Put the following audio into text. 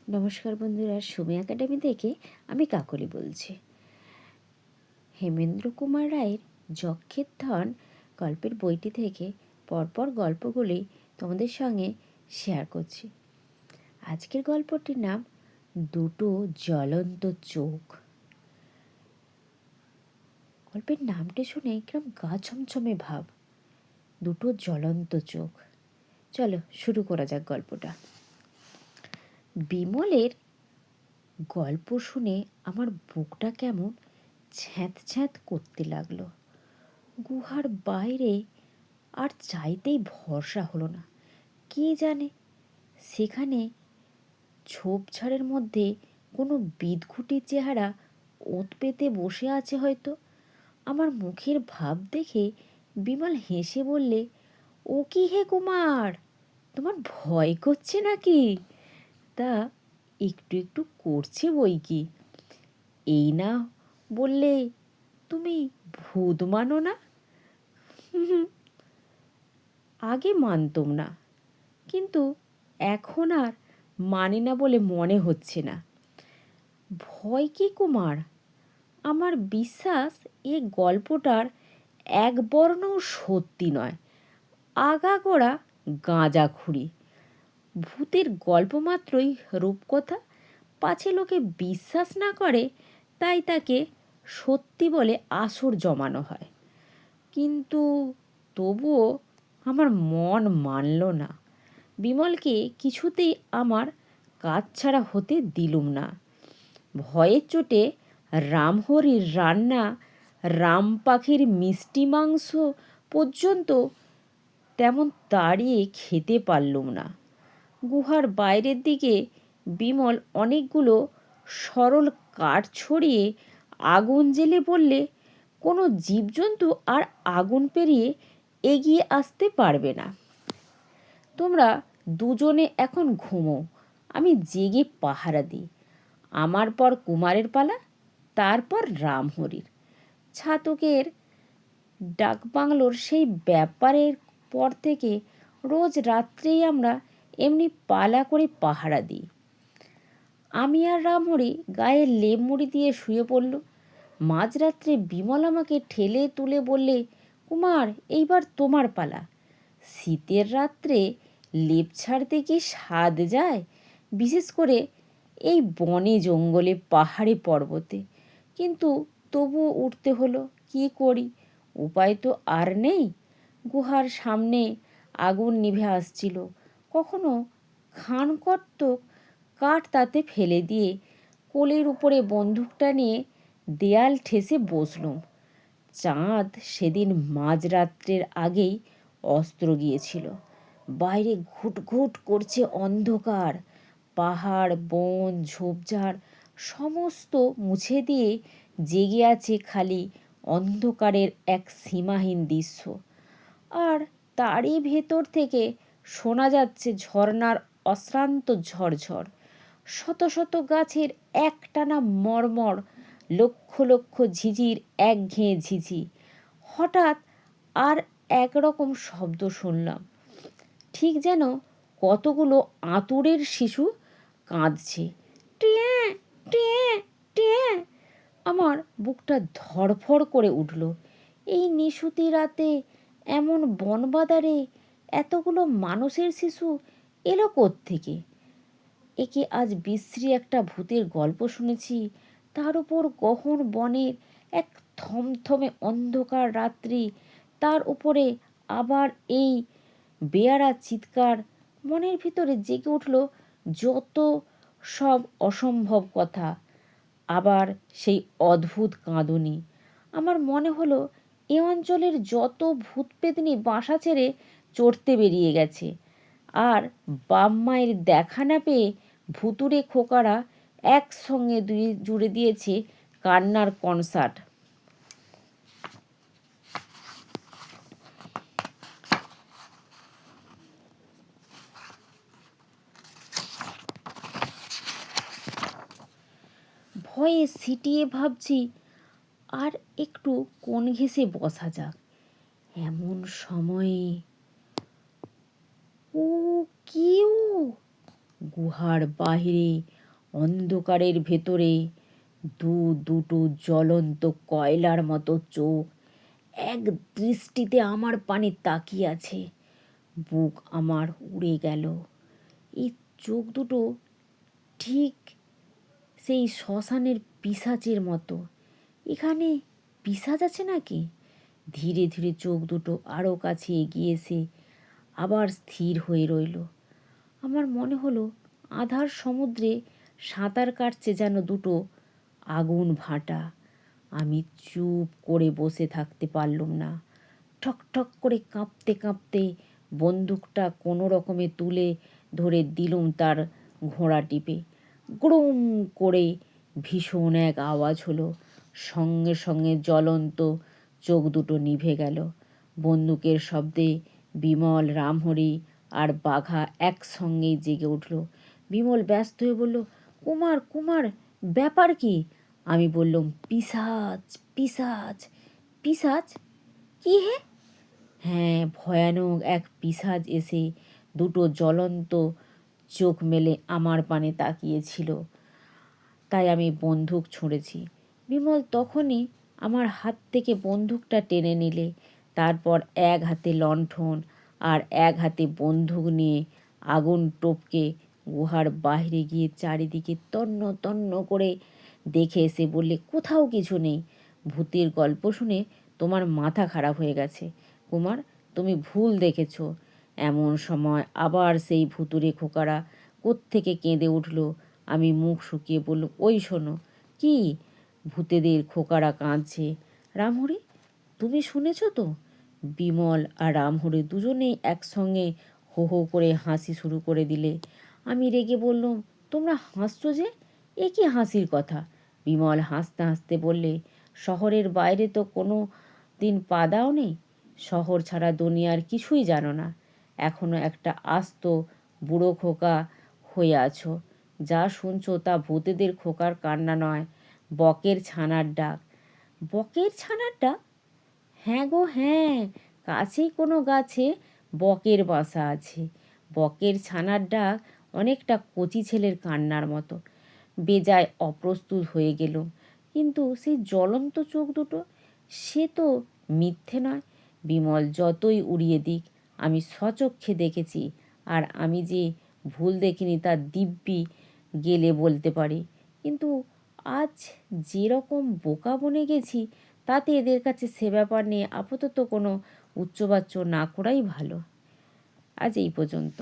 নমস্কার বন্ধুরা, সুমি একাডেমি থেকে আমি কাকলি বলছি। হেমেন্দ্র কুমার রায়ের যক্ষের ধন গল্পের বইটি থেকে পরপর গল্পগুলি তোমাদের সঙ্গে শেয়ার করছি। আজকের গল্পটির নাম দুটো জ্বলন্ত চোখ। গল্পের নামটি শুনে কিরম গা ছমছমে ভাব, দুটো জ্বলন্ত চোখ। চলো শুরু করা যাক গল্পটা। বিমলের গল্প শুনে আমার বুকটা কেমন ছ্যাঁত ছ্যাঁত করতে লাগলো। গুহার বাইরে আর চাইতেই ভরসা হলো না। কে জানে সেখানে ঝোপঝাড়ের মধ্যে কোনো বিদঘুটে চেহারা ওত পেতে বসে আছে হয়তো। আমার মুখের ভাব দেখে বিমল হেসে বললে, ও কি হে কুমার, তোমার ভয় করছে নাকি? তা একটু একটু করছে বই কি। এই না বললে তুমি ভূত মানো না? আগে মানতাম না, কিন্তু এখন আর মানি না বলে মনে হচ্ছে না। ভয় কি কুমার? আমার বিশ্বাস এ গল্পটার এক বর্ণও সত্যি নয়, আগাগোড়া গাঁজাখুরি। ভূতের গল্প মাত্রই রূপকথা, পাছে লোকে বিশ্বাস না করে তাই তাকে সত্যি বলে আসর জমানো হয়। কিন্তু তবুও আমার মন মানল না। বিমলকে কিছুতেই আমার কাজ ছাড়া হতে দিলুম না। ভয়ের চোটে রামহরির রান্না, রাম পাখির মিষ্টি মাংস পর্যন্ত তেমন তাড়িয়ে খেতে পারলুম না। গুহার বাইরের দিকে বিমল অনেকগুলো সরল কাঠ ছড়িয়ে আগুন জ্বেলে বললে, কোনো জীবজন্তু আর আগুন পেরিয়ে এগিয়ে আসতে পারবে না। তোমরা দুজনে এখন ঘুমো, আমি জেগে পাহারা দিই। আমার পর কুমারের পালা, তারপর রামহরির। ছাতকের ডাকবাংলোর সেই ব্যাপারের পর থেকে রোজ রাত্রেই আমরা এমনি পালা করে পাহারা দিই। আমি আর রামহরি গায়ে লেপ মুড়ি দিয়ে শুয়ে পড়ল। মাঝরাত্রে বিমল আমাকে ঠেলে তুলে বললে, কুমার এইবার তোমার পালা। শীতের রাত্রে লেপ ছাড়তে কি স্বাদ যায়, বিশেষ করে এই বনে জঙ্গলে পাহাড়ে পর্বতে। কিন্তু তবুও উঠতে হলো, কী করি, উপায় তো আর নেই। গুহার সামনে আগুন নিভে আসছিল, কখনো খানকর্তক কাঠ তাতে ফেলে দিয়ে কোলের উপরে বন্দুকটা নিয়ে দেয়াল ঠেসে বসলুম। চাঁদ সেদিন মাঝরাত্রের আগেই অস্ত্র গিয়েছিল। বাইরে ঘুটঘুট করছে অন্ধকার। পাহাড়, বন, ঝোপঝাড় সমস্ত মুছে দিয়ে জেগে আছে খালি অন্ধকারের এক সীমাহীন দৃশ্য। আর তারই ভেতর থেকে শোনা যাচ্ছে ঝর্ণার অশ্রান্ত ঝরঝর। শত শত গাছের একটানা মর্মর, লক্ষ লক্ষ ঝিঝির একঘেয়ে ঝিঝি। হঠাৎ আর একরকম শব্দ শুনলাম, ঠিক যেন কতগুলো আঁতুড়ের শিশু কাঁদছে। টিয়ে টিয়ে টিয়ে। আমার বুকটা ধড়ফড় করে উঠল। এই নিশুতি রাতে এমন বনবাদারে এতগুলো মানুষের শিশু এলো কোত্থেকে? একে আজ বিশ্রী একটা ভূতের গল্প শুনেছি, তার উপর গহন বনের এক থমথমে অন্ধকার রাত্রি, তার উপরে আবার এই বেয়ারা চিৎকার। মনের ভিতরে জেগে উঠল যত সব অসম্ভব কথা। আবার সেই অদ্ভুত কাঁদুনি। আমার মনে হলো এ অঞ্চলের যত ভূত পেতনি বাসা ছেড়ে চড়তে বেরিয়ে গেছে, আর বাপ মায়ের দেখা না পেয়ে ভুতুড়ে খোকারা একসঙ্গে জুড়ে দিয়েছে কান্নার কনসার্ট। ভয়ে সিটিয়ে ভাবছি আর একটু কোণ ঘেঁষে বসা যাক। এমন সময়ে ও কেউ গুহার বাহিরে অন্ধকারের ভেতরে দুটো জ্বলন্ত কয়লার মতো চোখ এক দৃষ্টিতে আমার পানে তাকিয়ে আছে। বুক আমার উড়ে গেল। এই চোখ দুটো ঠিক সেই শ্মশানের পিশাচের মতো। এখানে পিশাচ আছে নাকি? ধীরে ধীরে চোখ দুটো আরও কাছে এগিয়ে এসে আবার স্থির হয়ে রইল। আমার মনে হলো আধার সমুদ্রে সাঁতার কাটছে যেন দুটো আগুন ভাঁটা। আমি চুপ করে বসে থাকতে পারলুম না। ঠক ঠক করে কাঁপতে কাঁপতে বন্দুকটা কোনো রকমে তুলে ধরে দিলুম তার ঘোড়া টিপে। গ্রুম করে ভীষণ এক আওয়াজ হলো। সঙ্গে সঙ্গে জ্বলন্ত চোখ দুটো নিভে গেল। বন্দুকের শব্দে বিমল, রামহরি আর বাঘা একসঙ্গেই জেগে উঠল। বিমল ব্যস্ত হয়ে বলল, কুমার কুমার, ব্যাপার কি? আমি বললুম, পিশাচ পিশাচ। পিশাচ? কি হে? হ্যাঁ, ভয়ানক এক পিশাচ এসে দুটো জ্বলন্ত চোখ মেলে আমার পানে তাকিয়েছিল। তাই আমি বন্দুক ছুঁড়েছি। বিমল তখনই আমার হাত থেকে বন্দুকটা টেনে নিলে। তারপর এক হাতে লণ্ঠন আর এক হাতে বন্দুক নিয়ে আগুন টপকে গুহার বাইরে গিয়ে চারিদিকে তন্ন তন্ন করে দেখে এসে বললে, কোথাও কিছু নেই। ভূতের গল্প শুনে তোমার মাথা খারাপ হয়ে গেছে কুমার, তুমি ভুল দেখেছ। এমন সময় আবার সেই ভুতুড়ে খোকারা কোত্থেকে কেঁদে উঠল। আমি মুখ শুকিয়ে বললুম, ওই শোনো। কি? ভূতেদের খোকারা কাঁদছে। রামহরি, তুমি শুনেছ তো? বিমল আর রামহরি দুজনেই একসঙ্গে হো হো করে হাসি শুরু করে দিলে। আমি রেগে বললুম, তোমরা হাসছো যে? এ কি হাসির কথা? বিমল হাসতে হাসতে বললে, শহরের বাইরে তো কোনো দিন পা দাওনি। শহর ছাড়া দুনিয়ার কিছুই জানো না। এখনো একটা আস্ত বুড়ো খোকা হয়ে আছো। যা শুনছো তা ভূতেদের খোকার কান্না নয়, বকের ছানার ডাক। বকের ছানার ডাক? হ্যাঁ গো হ্যাঁ, কাছেই কোনো গাছে বকের বাসা আছে। বকের ছানার ডাক অনেকটা কচি ছেলের কান্নার মতো। বেজায় অপ্রস্তুত হয়ে গেলুম। কিন্তু সেই জ্বলন্ত চোখ দুটো, সে তো মিথ্যে নয়। বিমল যতই উড়িয়ে দিক, আমি স্বচক্ষে দেখেছি। আর আমি যে ভুল দেখিনি তা দিব্যি গেলে বলতে পারি। কিন্তু আজ যেরকম বোকা বনে গেছি, তাতে এদের কাছে সে ব্যাপার নিয়ে আপাতত কোনো উচ্চবাচ্য না করাই ভালো। আজ এই পর্যন্ত।